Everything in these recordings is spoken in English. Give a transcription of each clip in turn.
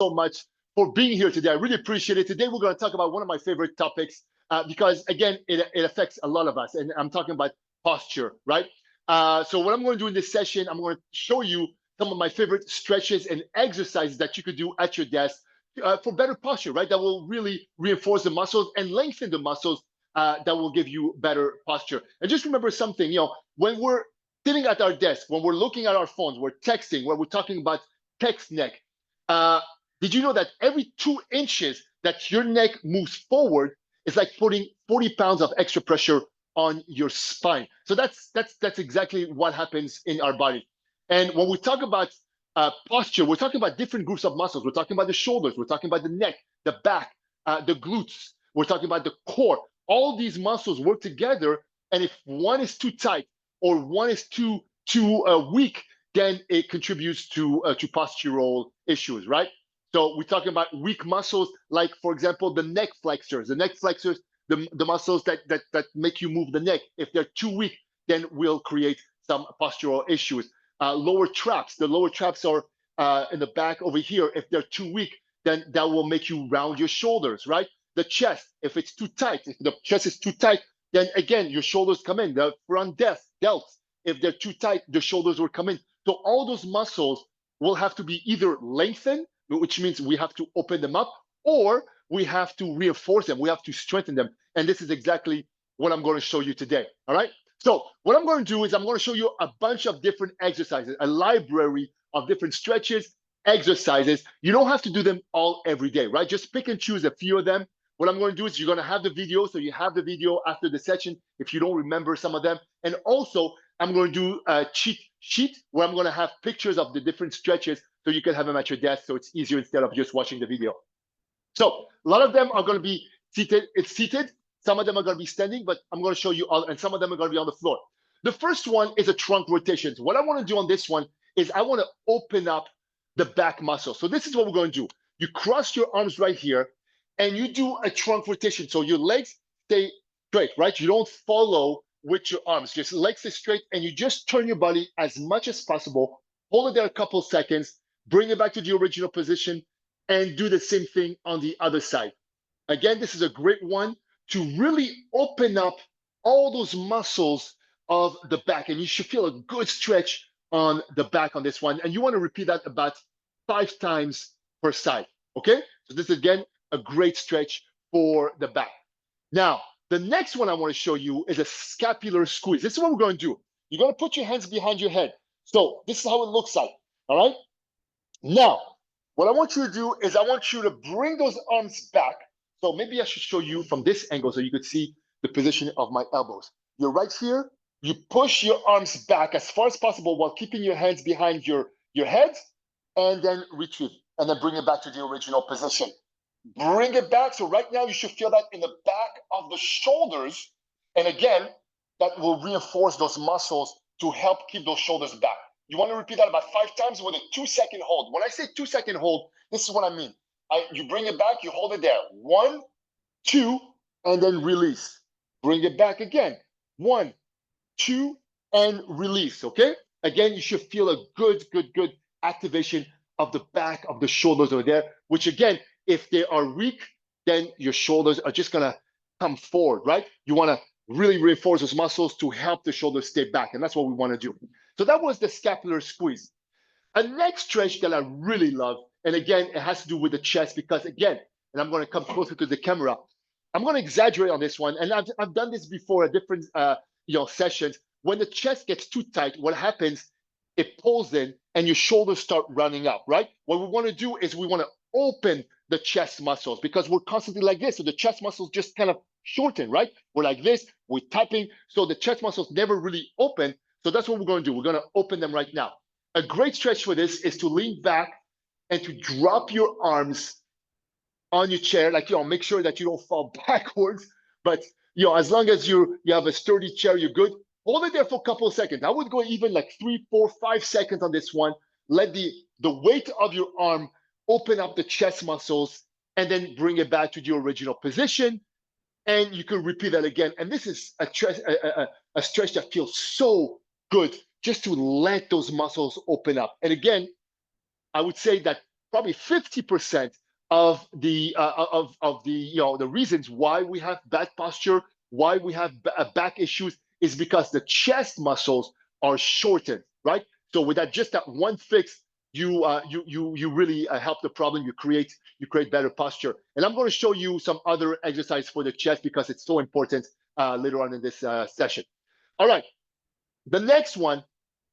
so much for being here today. I really appreciate it. Today, we're going to talk about one of my favorite topics because, again, it affects a lot of us. And I'm talking about posture, right? So what I'm going to do in this session, I'm going to show you some of my favorite stretches and exercises that you could do at your desk for better posture, right? That will really reinforce the muscles and lengthen the muscles that will give you better posture. And just remember something, when we're sitting at our desk, when we're looking at our phones, we're texting, when we're talking about text neck, uh, did you know that every 2 inches that your neck moves forward is like putting 40 pounds of extra pressure on your spine? So that's exactly what happens in our body. And when we talk about posture, we're talking about different groups of muscles. We're talking about the shoulders, we're talking about the neck, the back, the glutes, we're talking about the core. All these muscles work together, and if one is too tight or one is too weak, then it contributes to postural issues, right? So we're talking about weak muscles, like, for example, the neck flexors. The neck flexors, the muscles that make you move the neck. If they're too weak, then will create some postural issues. Lower traps. The lower traps are in the back over here. If they're too weak, then that will make you round your shoulders, right? The chest, if it's too tight, if the chest is too tight, then again, your shoulders come in. The front delts, if they're too tight, the shoulders will come in. So all those muscles will have to be either lengthened, which means we have to open them up, or we have to reinforce them. We have to strengthen them. And this is exactly what I'm going to show you today. All right. So what I'm going to do is I'm going to show you a bunch of different exercises, a library of different stretches, exercises. You don't have to do them all every day, right? Just pick and choose a few of them. What I'm going to do is you're going to have the video. So you have the video after the session if you don't remember some of them. And also, I'm going to do a cheat sheet where I'm going to have pictures of the different stretches so you can have them at your desk so it's easier instead of just watching the video. So a lot of them are going to be seated. It's seated. Some of them are going to be standing, but I'm going to show you all, and some of them are going to be on the floor. The first one is a trunk rotation. So what I want to do on this one is I want to open up the back muscle. So this is what we're going to do. You cross your arms right here, and you do a trunk rotation. So your legs stay straight, right? You don't follow with your arms. Just legs stay straight, and you just turn your body as much as possible. Hold it there a couple seconds, bring it back to the original position, and do the same thing on the other side. Again, this is a great one to really open up all those muscles of the back, and you should feel a good stretch on the back on this one. And you want to repeat that about 5 times per side, okay? So this is, again, a great stretch for the back. Now, the next one I want to show you is a scapular squeeze. This is what we're going to do. You're going to put your hands behind your head. So this is how it looks like, all right? Now, what I want you to do is I want you to bring those arms back. So maybe I should show you from this angle so you could see the position of my elbows. You're right here. You push your arms back as far as possible while keeping your hands behind your head, and then retrieve, and then bring it back to the original position. Bring it back. So right now you should feel that in the back of the shoulders. And again, that will reinforce those muscles to help keep those shoulders back. You want to repeat that about 5 times with a 2-second hold. When I say 2-second hold, this is what I mean. You bring it back, you hold it there. 1, 2, and then release. Bring it back again. 1, 2, and release, okay? Again, you should feel a good activation of the back of the shoulders over there, which again, if they are weak, then your shoulders are just gonna come forward, right? You wanna really reinforce those muscles to help the shoulders stay back, and that's what we wanna do. So that was the scapular squeeze. A next stretch that I really love, and again, it has to do with the chest because again, and I'm gonna come closer to the camera, I'm gonna exaggerate on this one, and I've done this before at different sessions. When the chest gets too tight, what happens, it pulls in and your shoulders start running up, right? What we wanna do is we wanna open the chest muscles because we're constantly like this. So the chest muscles just kind of shorten, right? We're like this, we're tapping. So the chest muscles never really open. So that's what we're going to do. We're going to open them right now. A great stretch for this is to lean back and to drop your arms on your chair. Like, make sure that you don't fall backwards. But, as long as you have a sturdy chair, you're good. Hold it there for a couple of seconds. I would go even like 3, 4, 5 seconds on this one. Let the weight of your arm open up the chest muscles, and then bring it back to the original position. And you can repeat that again. And this is a stretch that feels so good just to let those muscles open up. And again, I would say that probably 50% of the the reasons why we have bad posture, why we have back issues, is because the chest muscles are shortened, right? So with just that one fix, you really help the problem. You create better posture. And I'm going to show you some other exercise for the chest because it's so important later on in this session. All right, the next one,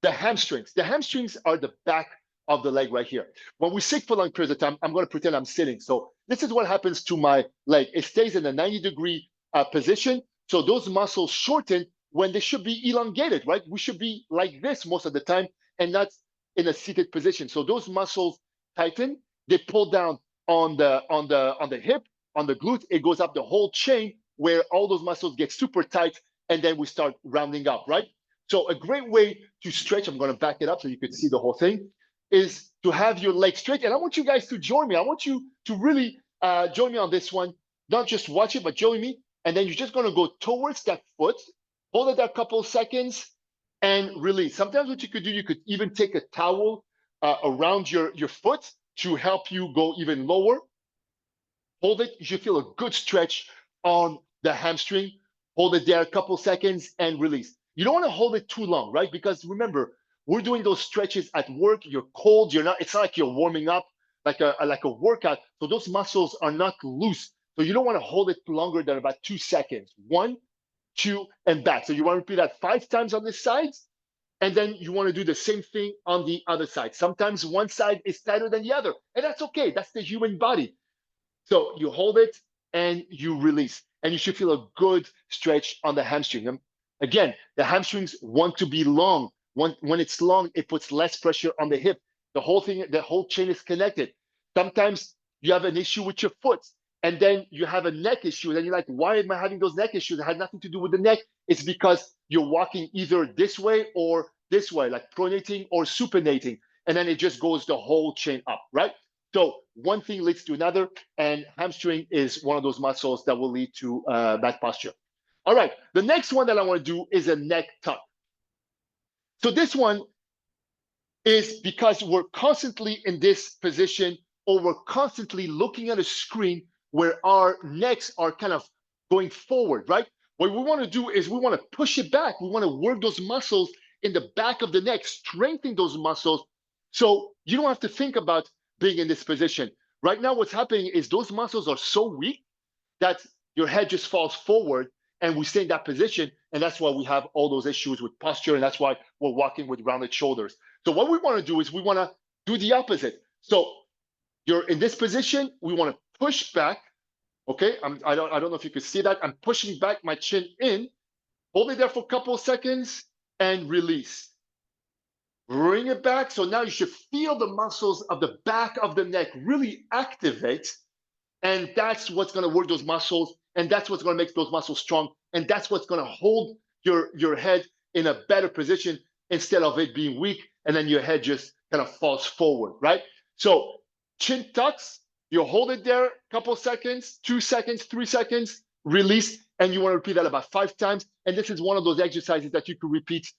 the hamstrings. The hamstrings are the back of the leg right here. When we sit for long periods of time, I'm going to pretend I'm sitting. So this is what happens to my leg. It stays in a 90-degree position. So those muscles shorten when they should be elongated, right? We should be like this most of the time and not in a seated position. So those muscles tighten. They pull down on the hip, on the glute. It goes up the whole chain where all those muscles get super tight, and then we start rounding up, right? So a great way to stretch, I'm going to back it up so you can see the whole thing, is to have your legs straight. And I want you guys to join me. I want you to really join me on this one. Not just watch it, but join me. And then you're just going to go towards that foot, hold it a couple seconds, and release. Sometimes what you could do, you could even take a towel around your foot to help you go even lower. Hold it. You should feel a good stretch on the hamstring. Hold it there a couple seconds and release. You don't want to hold it too long, right? Because remember, we're doing those stretches at work. You're cold. It's not like you're warming up like a workout. So those muscles are not loose. So you don't want to hold it longer than about 2 seconds. 1, 2, and back. So you want to repeat that 5 times on this side. And then you want to do the same thing on the other side. Sometimes one side is tighter than the other. And that's okay. That's the human body. So you hold it and you release. And you should feel a good stretch on the hamstring. Again, the hamstrings want to be long. When it's long, it puts less pressure on the hip. The whole chain is connected. Sometimes you have an issue with your foot, and then you have a neck issue. And then you're like, why am I having those neck issues? It had nothing to do with the neck. It's because you're walking either this way or this way, like pronating or supinating. And then it just goes the whole chain up, right? So one thing leads to another, and hamstring is one of those muscles that will lead to bad posture. All right, the next one that I want to do is a neck tuck. So this one is because we're constantly in this position, or we're constantly looking at a screen where our necks are kind of going forward, right? What we want to do is we want to push it back. We want to work those muscles in the back of the neck, strengthen those muscles so you don't have to think about being in this position. Right now, what's happening is those muscles are so weak that your head just falls forward and we stay in that position. And that's why we have all those issues with posture. And that's why we're walking with rounded shoulders. So what we want to do is we want to do the opposite. So you're in this position. We want to push back. Okay, I don't know if you can see that. I'm pushing back my chin in. Hold it there for a couple of seconds and release. Bring it back. So now you should feel the muscles of the back of the neck really activate. And that's what's going to work those muscles. And that's what's going to make those muscles strong. And that's what's going to hold your head in a better position instead of it being weak. And then your head just kind of falls forward, right? So chin tucks, you hold it there a couple seconds, 2 seconds, 3 seconds, release. And you want to repeat that about 5 times. And this is one of those exercises that you can repeat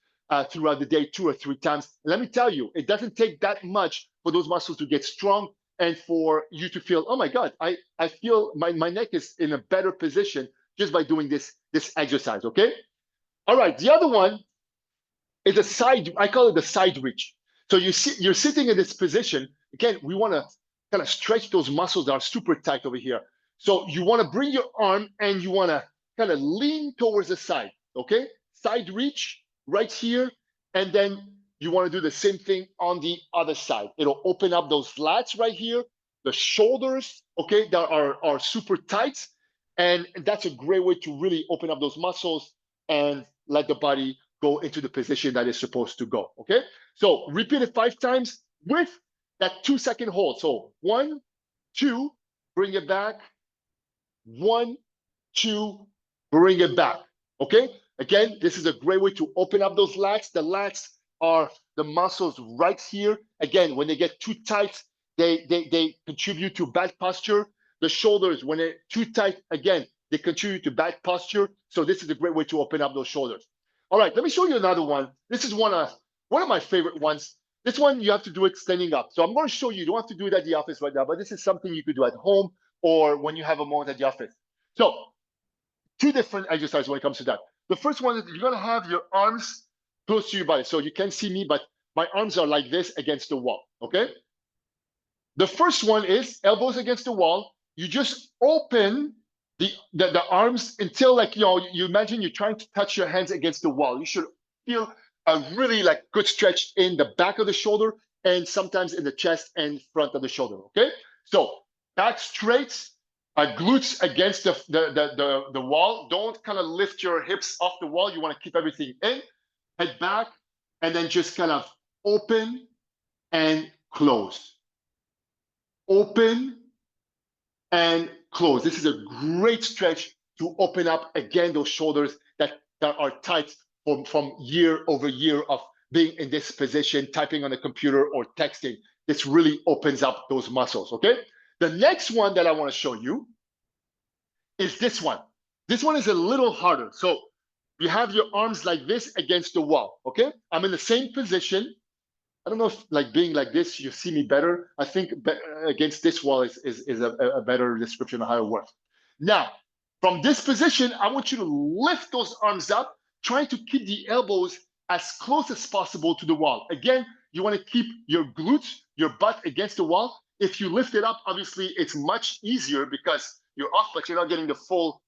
throughout the day 2 or 3 times. And let me tell you, it doesn't take that much for those muscles to get strong and for you to feel, oh my God, I feel my neck is in a better position just by doing this exercise, okay? All right, the other one is a side, I call it the side reach. So you're sitting in this position. Again, we want to kind of stretch those muscles that are super tight over here. So you want to bring your arm and you want to kind of lean towards the side, okay? Side reach right here, and then you want to do the same thing on the other side. It'll open up those lats right here, the shoulders, okay, that are super tight. And that's a great way to really open up those muscles and let the body go into the position that it's supposed to go, okay? So repeat it 5 times with that 2-second hold. So 1, 2, bring it back. 1, 2, bring it back, okay? Again, this is a great way to open up those lats. The lats are the muscles right here. Again, when they get too tight, they contribute to bad posture. The shoulders, when they're too tight, again, they contribute to bad posture. So this is a great way to open up those shoulders. All right, let me show you another one. This is one of my favorite ones. This one, you have to do it standing up. So I'm going to show you. You don't have to do it at the office right now, but this is something you could do at home or when you have a moment at the office. So two different exercises when it comes to that. The first one is you're going to have your arms close to your body. So you can't see me, but my arms are like this against the wall, okay? The first one is elbows against the wall. You just open the arms until, like, you imagine you're trying to touch your hands against the wall. You should feel a really like good stretch in the back of the shoulder and sometimes in the chest and front of the shoulder, okay? So back straight, glutes against the wall. Don't kind of lift your hips off the wall. You want to keep everything in. Head back, and then just kind of open and close. Open and close. This is a great stretch to open up, again, those shoulders that are tight from year over year of being in this position, typing on the computer or texting. This really opens up those muscles, okay? The next one that I want to show you is this one. This one is a little harder. So you have your arms like this against the wall, okay? I'm in the same position. I don't know if like being like this, you see me better. I think against this wall is a better description of how it works. Now, from this position, I want you to lift those arms up, trying to keep the elbows as close as possible to the wall. Again, you want to keep your glutes, your butt against the wall. If you lift it up, obviously it's much easier because you're off, but you're not getting the full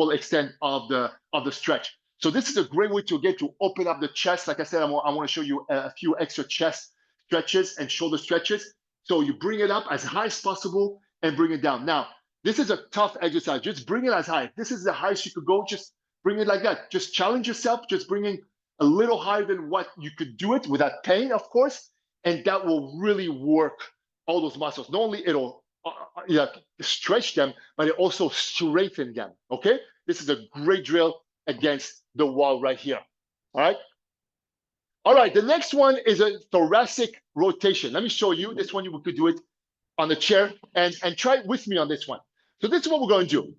extent of the stretch. So this is a great way to get to open up the chest. Like I said, I want to show you a few extra chest stretches and shoulder stretches. So you bring it up as high as possible and bring it down. Now, this is a tough exercise. Just bring it as high. If this is the highest you could go, just bring it like that. Just challenge yourself, just bringing a little higher than what you could do it without pain, of course. And that will really work all those muscles. Not only it'll stretch them, but it also strengthen them, okay? This is a great drill against the wall right here, all right? All right, the next one is a thoracic rotation. Let me show you. This one, you could do it on the chair and try it with me on this one. So this is what we're going to do.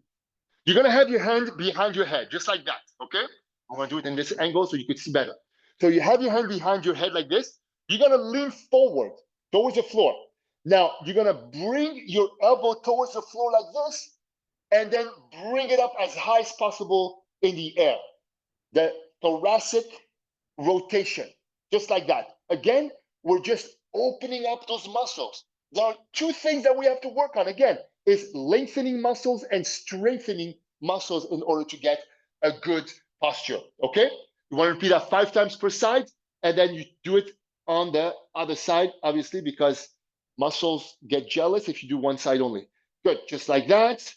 You're going to have your hand behind your head, just like that, okay? I'm going to do it in this angle so you could see better. So you have your hand behind your head like this. You're going to lean forward towards the floor. Now, you're going to bring your elbow towards the floor like this, and then bring it up as high as possible in the air. The thoracic rotation, just like that. Again, we're just opening up those muscles. There are two things that we have to work on, again, is lengthening muscles and strengthening muscles in order to get a good posture, okay? You want to repeat that 5 times per side, and then you do it on the other side, obviously, because muscles get jealous if you do one side only. Good, just like that.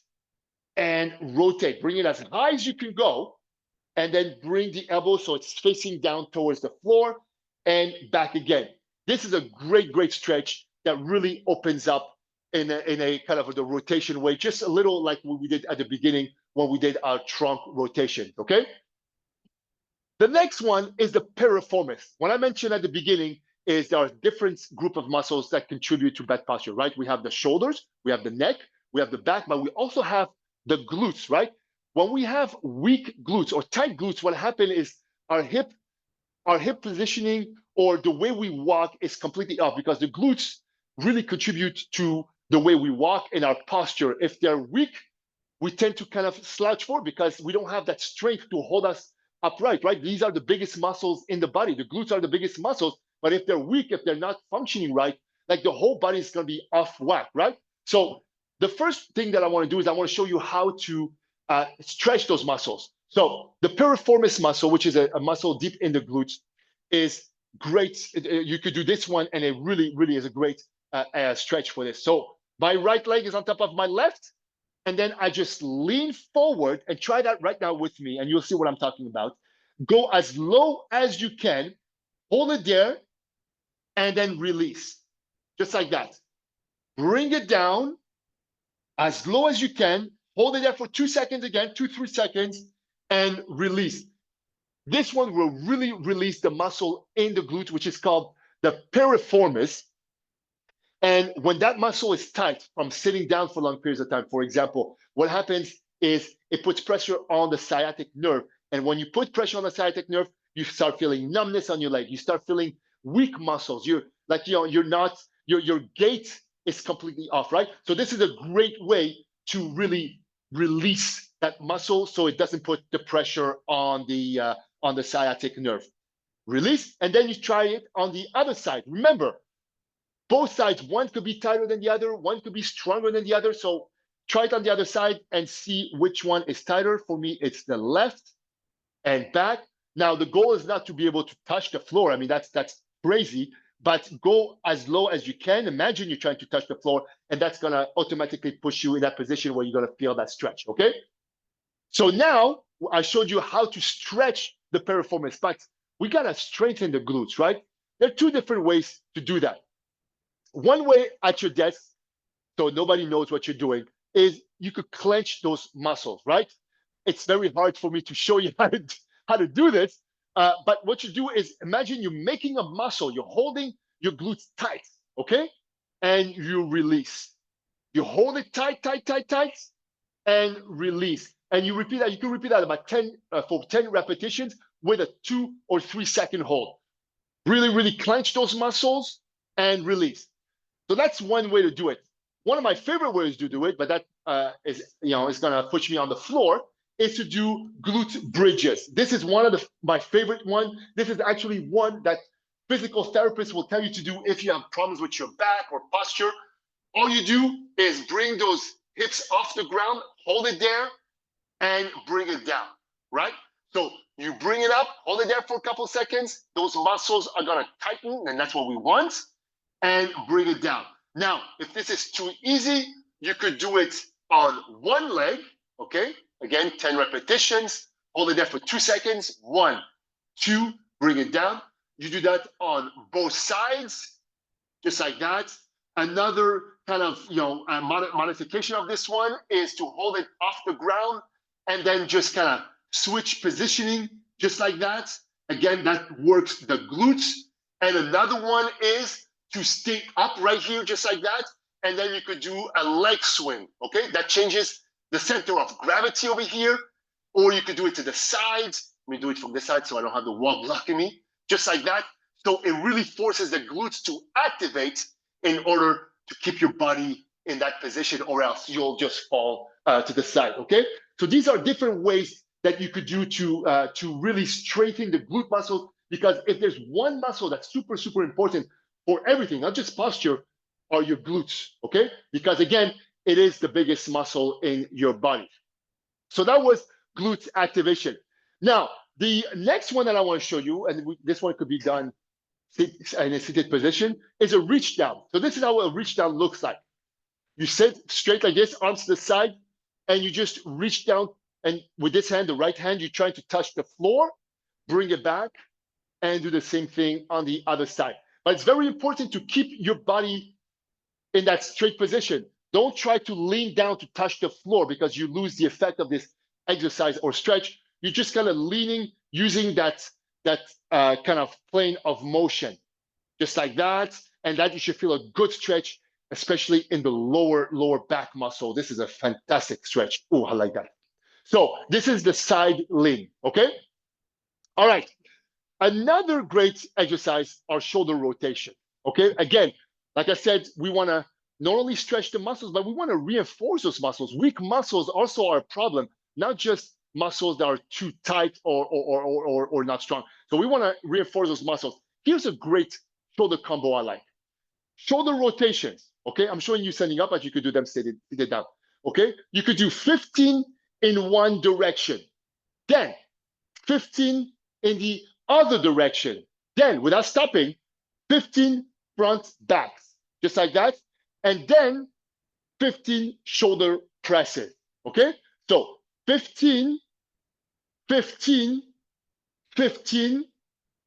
And rotate, bring it as high as you can go, and then bring the elbow so it's facing down towards the floor and back again. This is a great stretch that really opens up in a kind of the rotation way, just a little like what we did at the beginning when we did our trunk rotation, okay? The next one is the piriformis. What I mentioned at the beginning is there are different group of muscles that contribute to bad posture, right? We have the shoulders, we have the neck, we have the back, but we also have the glutes, right? When we have weak glutes or tight glutes, what happens is our hip positioning or the way we walk is completely off because the glutes really contribute to the way we walk and our posture. If they're weak, we tend to kind of slouch forward because we don't have that strength to hold us upright, right? These are the biggest muscles in the body. The glutes are the biggest muscles, but if they're weak, if they're not functioning right, like the whole body is going to be off whack, right? So the first thing that I want to do is I want to show you how to stretch those muscles. So the piriformis muscle, which is a muscle deep in the glutes, is great. You could do this one, and it really is a great stretch for this. So my right leg is on top of my left, and then I just lean forward and try that right now with me, and you'll see what I'm talking about. Go as low as you can, hold it there, and then release, just like that. Bring it down as low as you can, hold it there for 2 seconds again, 2-3 seconds, and release. This one will really release the muscle in the glute, which is called the piriformis. And when that muscle is tight from sitting down for long periods of time, for example, what happens is it puts pressure on the sciatic nerve. And when you put pressure on the sciatic nerve, you start feeling numbness on your leg. You start feeling weak muscles. You're like, you're not, your gait is completely off, right? So this is a great way to really release that muscle so it doesn't put the pressure on the sciatic nerve. Release, and then you try it on the other side. Remember, both sides, one could be tighter than the other, one could be stronger than the other. So try it on the other side and see which one is tighter. For me, it's the left and back. Now, the goal is not to be able to touch the floor. I mean, that's crazy, but go as low as you can. Imagine you're trying to touch the floor, and that's going to automatically push you in that position where you're going to feel that stretch, okay? So now I showed you how to stretch the piriformis, but we got to strengthen the glutes, right? There are two different ways to do that. One way at your desk, so nobody knows what you're doing, is you could clench those muscles, right? It's very hard for me to show you how to do this, but what you do is imagine you're making a muscle, you're holding your glutes tight, okay? And you release. You hold it tight, tight, tight, tight, and release. And you repeat that. You can repeat that about 10 for 10 repetitions with a 2 or 3 second hold. Really, really clench those muscles and release. So that's one way to do it. One of my favorite ways to do it, but that is going to push me on the floor, is to do glute bridges. This is one of my favorite one. This is actually one that physical therapists will tell you to do if you have problems with your back or posture. All you do is bring those hips off the ground, hold it there, and bring it down, right? So you bring it up, hold it there for a couple of seconds. Those muscles are going to tighten, and that's what we want, and bring it down. Now, if this is too easy, you could do it on one leg, okay? Again, 10 repetitions, hold it there for 2 seconds. 1, 2, bring it down. You do that on both sides, just like that. Another kind of modification of this one is to hold it off the ground and then just kind of switch positioning, just like that. Again, that works the glutes. And another one is to stay up right here, just like that. And then you could do a leg swing, okay? That changes the center of gravity over here. Or you could do it to the sides. Let me do it from this side so I don't have the wall blocking me, just like that. So it really forces the glutes to activate in order to keep your body in that position, or else you'll just fall to the side, okay? So these are different ways that you could do to really strengthen the glute muscles, because if there's one muscle that's super, super important for everything, not just posture, are your glutes, okay? Because again, it is the biggest muscle in your body. So that was glute activation. Now, the next one that I want to show you, and this one could be done in a seated position, is a reach down. So this is how a reach down looks like. You sit straight like this, arms to the side, and you just reach down, and with this hand, the right hand, you're trying to touch the floor, bring it back, and do the same thing on the other side. But it's very important to keep your body in that straight position. Don't try to lean down to touch the floor, because you lose the effect of this exercise or stretch. You're just kind of leaning, using that kind of plane of motion, just like that. And that you should feel a good stretch, especially in the lower back muscle. This is a fantastic stretch. Oh, I like that. So this is the side lean, okay? All right. Another great exercise are shoulder rotation, okay? Again, like I said, we want to not only stretch the muscles, but we want to reinforce those muscles. Weak muscles also are a problem, not just muscles that are too tight or not strong. So we want to reinforce those muscles. Here's a great shoulder combo I like. Shoulder rotations, okay? I'm showing you standing up, but you could do them seated down, okay? You could do 15 in one direction, then 15 in the other direction, then without stopping, 15 front backs, just like that, and then 15 shoulder presses, okay? So 15, 15, 15,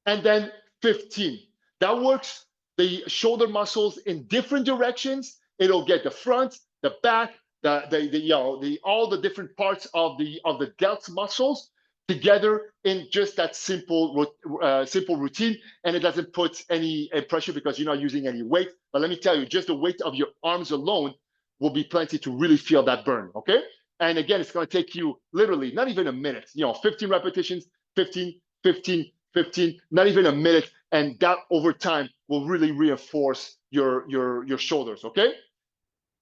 and then 15. That works the shoulder muscles in different directions. It'll get the front, the back, all the different parts of the delts muscles together in just that simple routine, and it doesn't put any pressure because you're not using any weight. But let me tell you, just the weight of your arms alone will be plenty to really feel that burn, okay? And again, it's going to take you literally not even a minute, 15 repetitions, 15, 15, 15, not even a minute, and that over time will really reinforce your shoulders, okay?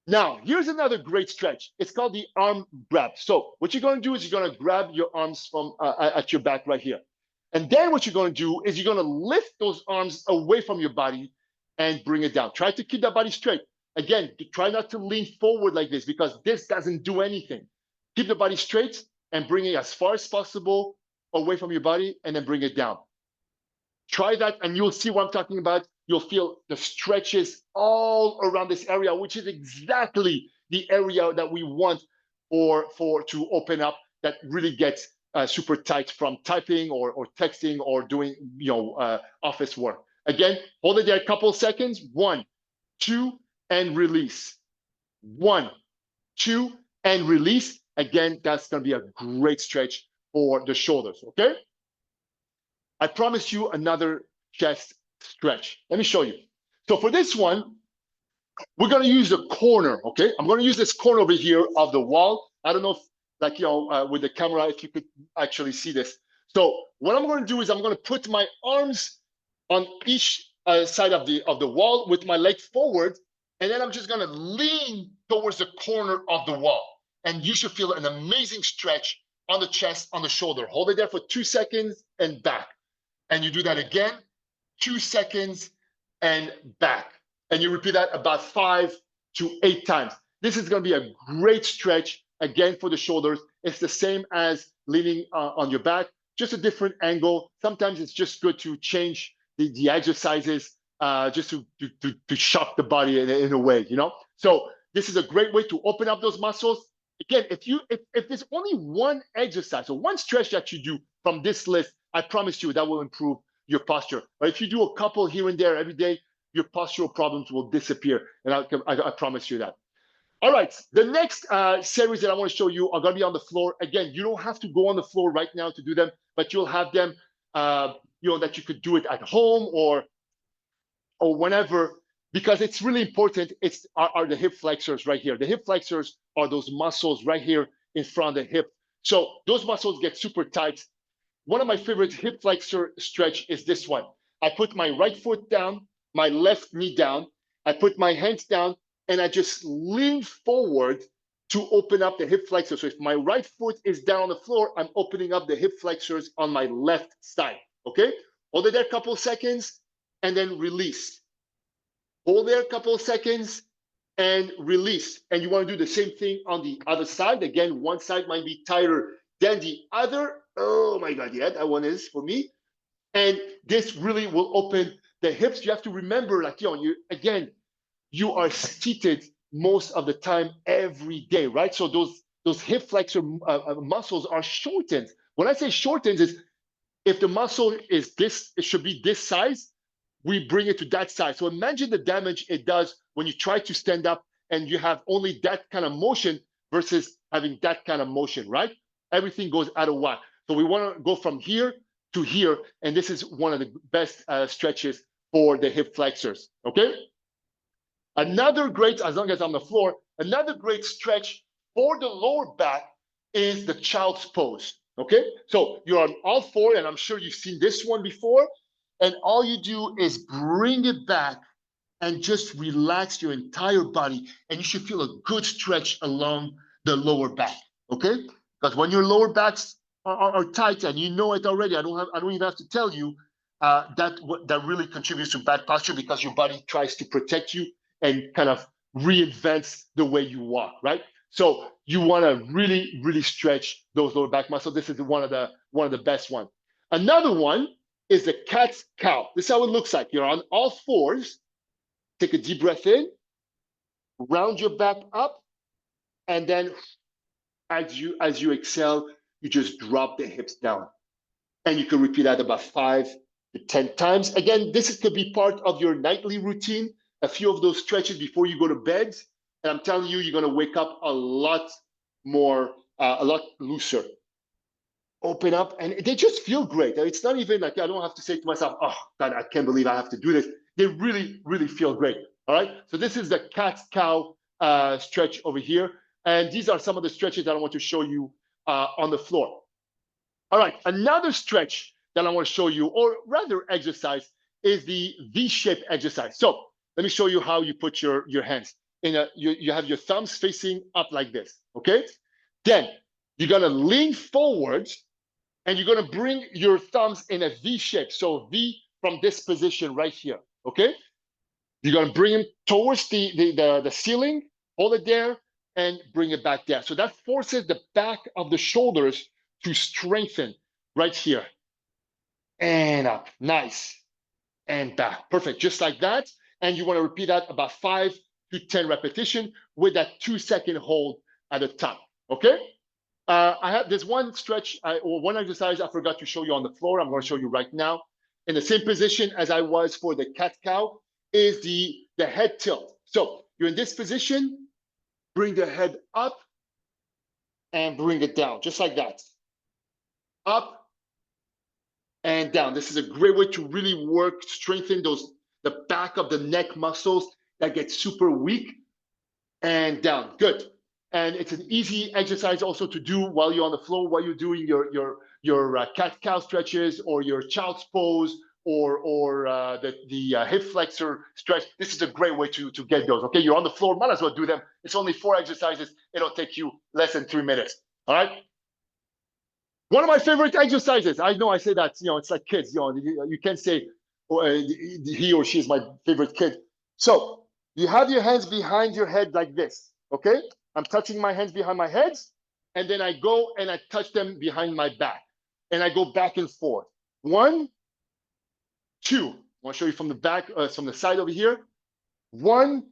Now, here's another great stretch. It's called the arm grab. So what you're going to do is you're going to grab your arms from at your back right here. And then what you're going to do is you're going to lift those arms away from your body and bring it down. Try to keep that body straight. Again, try not to lean forward like this because this doesn't do anything. Keep the body straight and bring it as far as possible away from your body and then bring it down. Try that and you'll see what I'm talking about. You'll feel the stretches all around this area, which is exactly the area that we want for to open up, that really gets super tight from typing or texting or doing office work. Again, hold it there a couple seconds. 1, 2, and release. 1, 2, and release. Again, that's going to be a great stretch for the shoulders, okay? I promise you another chest stretch. Let me show you. So for this one, we're going to use the corner, okay? I'm going to use this corner over here of the wall. I don't know if, with the camera, if you could actually see this. So what I'm going to do is I'm going to put my arms on each side of the wall with my leg forward, and then I'm just going to lean towards the corner of the wall. And you should feel an amazing stretch on the chest, on the shoulder. Hold it there for 2 seconds and back. And you do that again, 2 seconds and back. And you repeat that about 5 to 8 times. This is going to be a great stretch, again, for the shoulders. It's the same as leaning on your back, just a different angle. Sometimes it's just good to change the exercises just to shock the body in a way, you know? So this is a great way to open up those muscles. Again, if there's only one exercise or one stretch that you do from this list, I promise you that will improve your posture. But if you do a couple here and there every day, your postural problems will disappear. And I promise you that. All right, the next series that I want to show you are going to be on the floor. Again, you don't have to go on the floor right now to do them, but you'll have them, that you could do it at home or whenever, because it's really important. It's are the hip flexors right here. The hip flexors are those muscles right here in front of the hip. So those muscles get super tight. One of my favorite hip flexor stretch is this one. I put my right foot down, my left knee down. I put my hands down, and I just lean forward to open up the hip flexor. So if my right foot is down on the floor, I'm opening up the hip flexors on my left side, okay? Hold it there a couple of seconds, and then release. Hold there a couple of seconds, and release. And you want to do the same thing on the other side. Again, one side might be tighter than the other. Oh my God, yeah, that one is for me. And this really will open the hips. You have to remember, you are seated most of the time every day, right? So those hip flexor muscles are shortened. When I say shortened, is if the muscle is this, it should be this size, we bring it to that size. So imagine the damage it does when you try to stand up and you have only that kind of motion versus having that kind of motion, right? Everything goes out of whack. So we want to go from here to here, and this is one of the best stretches for the hip flexors, okay? Another great, as long as I'm on the floor, another great stretch for the lower back is the child's pose, okay? So you're on all four, and I'm sure you've seen this one before, and all you do is bring it back and just relax your entire body, and you should feel a good stretch along the lower back, okay? Because when your lower backs are tight, and you know it already, I don't even have to tell you, that really contributes to bad posture because your body tries to protect you and kind of reinvents the way you walk, right? So you want to really, really stretch those lower back muscles. This is one of the best ones. Another one is the cat's cow. This is how it looks like. You're on all fours. Take a deep breath in, round your back up, and then as you exhale, you just drop the hips down. And you can repeat that about 5 to 10 times. Again, this could be part of your nightly routine, a few of those stretches before you go to bed. And I'm telling you, you're going to wake up a lot more, a lot looser. Open up, and they just feel great. It's not even like I don't have to say to myself, oh, God, I can't believe I have to do this. They really, really feel great, all right? So this is the cat's cow stretch over here. And these are some of the stretches that I want to show you on the floor. All right, another stretch that I want to show you, or rather exercise, is the V-shaped exercise. So let me show you how you put your hands in a, you have your thumbs facing up like this, okay? Then you're gonna lean forward and you're gonna bring your thumbs in a V shape. So V from this position right here, okay? You're gonna bring them towards the ceiling, hold it there, and bring it back down. So that forces the back of the shoulders to strengthen right here. And up, nice. And back, perfect, just like that. And you wanna repeat that about 5 to 10 repetitions with that 2-second hold at the top, okay? There's one stretch or one exercise I forgot to show you on the floor. I'm going to show you right now. In the same position as I was for the cat-cow is the head tilt. So you're in this position, bring the head up and bring it down, just like that. Up and down. This is a great way to really work, strengthen the back of the neck muscles that get super weak, and down. Good. And it's an easy exercise also to do while you're on the floor, while you're doing your cat-cow stretches or your child's pose or the hip flexor stretch. This is a great way to get those. Okay, you're on the floor, might as well do them. It's only 4 exercises. It'll take you less than 3 minutes. All right. One of my favorite exercises. I know I say that, it's like kids. You can't say he or she is my favorite kid. So you have your hands behind your head like this. Okay. I'm touching my hands behind my head, and then I go and I touch them behind my back, and I go back and forth. 1, 2. I want to show you from the back, from the side over here. 1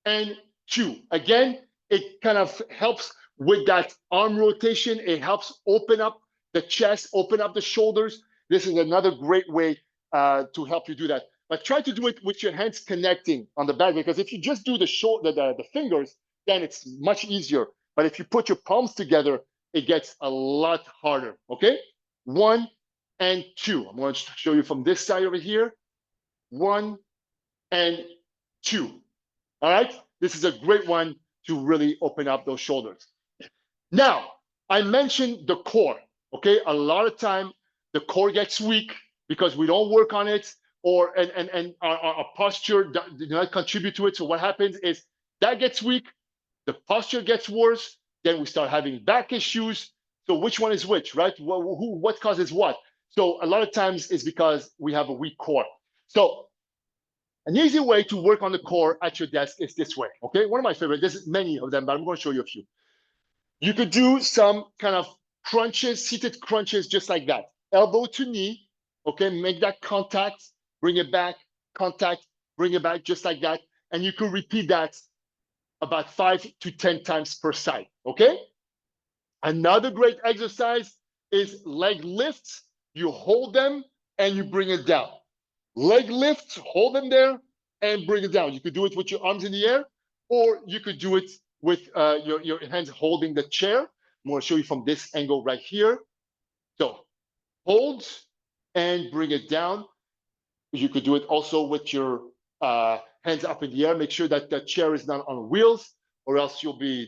and 2. Again, it kind of helps with that arm rotation. It helps open up the chest, open up the shoulders. This is another great way to help you do that. But try to do it with your hands connecting on the back, because if you just do the fingers, then it's much easier. But if you put your palms together, it gets a lot harder, okay? 1 and 2. I'm going to show you from this side over here. 1 and 2. All right? This is a great one to really open up those shoulders. Now, I mentioned the core, okay? A lot of time, the core gets weak because we don't work on it, and our posture does not contribute to it. So what happens is that gets weak, the posture gets worse, then we start having back issues. So which one is which, right? What causes what? So a lot of times it's because we have a weak core. So an easy way to work on the core at your desk is this way, okay? One of my favorite, there's many of them, but I'm going to show you a few. You could do some kind of crunches, seated crunches, just like that. Elbow to knee, okay? Make that contact, bring it back, contact, bring it back, just like that. And you can repeat that about 5 to 10 times per side, okay? Another great exercise is leg lifts. You hold them and you bring it down. Leg lifts, hold them there and bring it down. You could do it with your arms in the air, or you could do it with your hands holding the chair. I'm going to show you from this angle right here. So hold and bring it down. You could do it also with your hands up in the air. Make sure that the chair is not on wheels, or else you'll be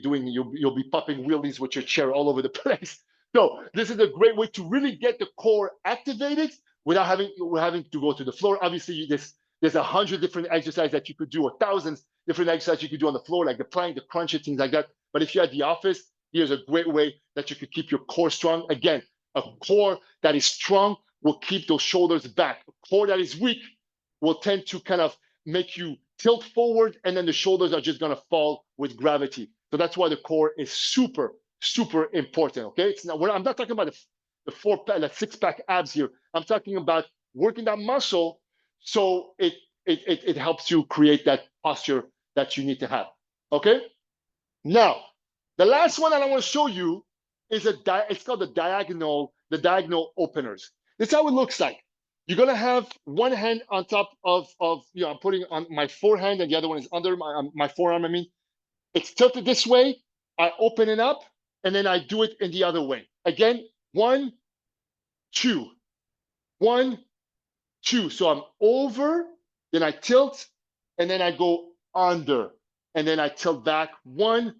popping wheelies with your chair all over the place. So this is a great way to really get the core activated without having to go to the floor. Obviously, there's 100 different exercises that you could do, or thousands different exercises you could do on the floor, like the plank, the crunch, things like that. But if you're at the office, here's a great way that you could keep your core strong. Again, a core that is strong will keep those shoulders back. A core that is weak will tend to kind of make you tilt forward, and then the shoulders are just going to fall with gravity. So that's why the core is super, super important, okay? I'm not talking about the 6-pack abs here. I'm talking about working that muscle so it helps you create that posture that you need to have, okay? Now, the last one that I want to show you is it's called the diagonal openers. This is how it looks like. You're gonna have one hand on top of I'm putting on my forehand, and the other one is under my forearm. It's tilted this way. I open it up, and then I do it in the other way. Again, 1, 2, 1, 2. So I'm over, then I tilt, and then I go under, and then I tilt back. 1,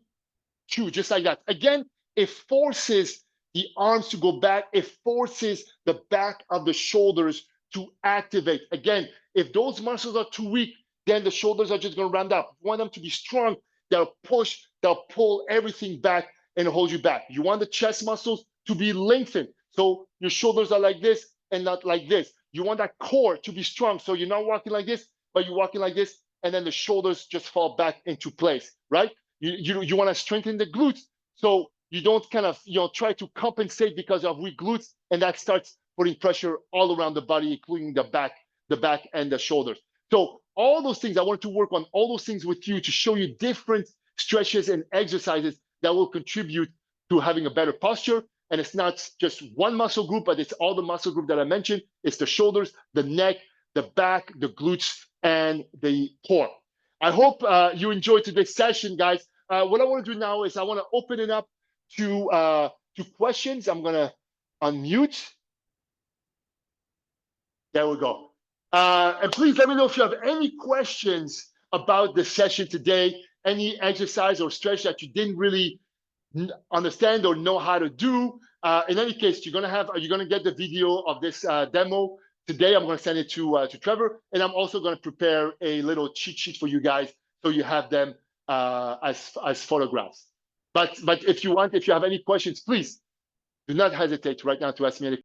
2, just like that. Again, it forces the arms to go back. It forces the back of the shoulders to activate. Again, if those muscles are too weak, then the shoulders are just going to round up. You want them to be strong. They'll push, they'll pull everything back and hold you back. You want the chest muscles to be lengthened. So your shoulders are like this and not like this. You want that core to be strong. So you're not walking like this, but you're walking like this, and then the shoulders just fall back into place, right? You want to strengthen the glutes. So you don't kind of try to compensate because of weak glutes, and that starts putting pressure all around the body, including the back and the shoulders. So all those things, I wanted to work on all those things with you to show you different stretches and exercises that will contribute to having a better posture. And it's not just one muscle group, but it's all the muscle group that I mentioned. It's the shoulders, the neck, the back, the glutes, and the core. I hope you enjoyed today's session, guys. What I want to do now is I want to open it up to questions. I'm going to unmute. There we go. And please let me know if you have any questions about the session today, any exercise or stretch that you didn't really understand or know how to do. In any case, you're gonna get the video of this demo today. I'm gonna send it to Trevor, and I'm also gonna prepare a little cheat sheet for you guys so you have them as photographs. But if you have any questions, please do not hesitate right now to ask me any